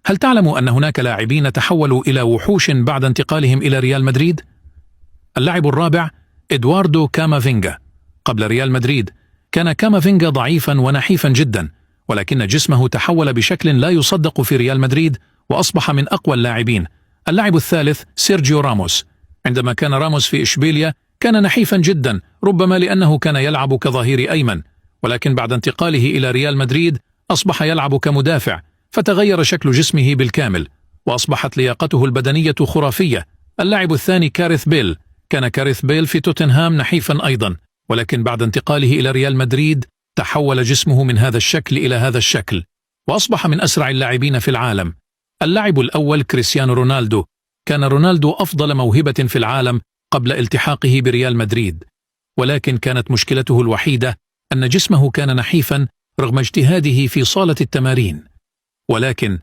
هل تعلم أن هناك لاعبين تحولوا إلى وحوش بعد انتقالهم إلى ريال مدريد؟ اللاعب الرابع إدواردو كامافينجا. قبل ريال مدريد كان كامافينجا ضعيفا ونحيفا جدا، ولكن جسمه تحول بشكل لا يصدق في ريال مدريد وأصبح من أقوى اللاعبين. اللاعب الثالث سيرجيو راموس. عندما كان راموس في إشبيليا كان نحيفا جدا، ربما لأنه كان يلعب كظهير أيمن، ولكن بعد انتقاله إلى ريال مدريد أصبح يلعب كمدافع، فتغير شكل جسمه بالكامل وأصبحت لياقته البدنية خرافية. اللاعب الثاني كاريث بيل. كان كاريث بيل في توتنهام نحيفا أيضا، ولكن بعد انتقاله إلى ريال مدريد تحول جسمه من هذا الشكل إلى هذا الشكل وأصبح من أسرع اللاعبين في العالم. اللاعب الأول كريستيانو رونالدو. كان رونالدو أفضل موهبة في العالم قبل التحاقه بريال مدريد، ولكن كانت مشكلته الوحيدة أن جسمه كان نحيفا رغم اجتهاده في صالة التمارين. ولكن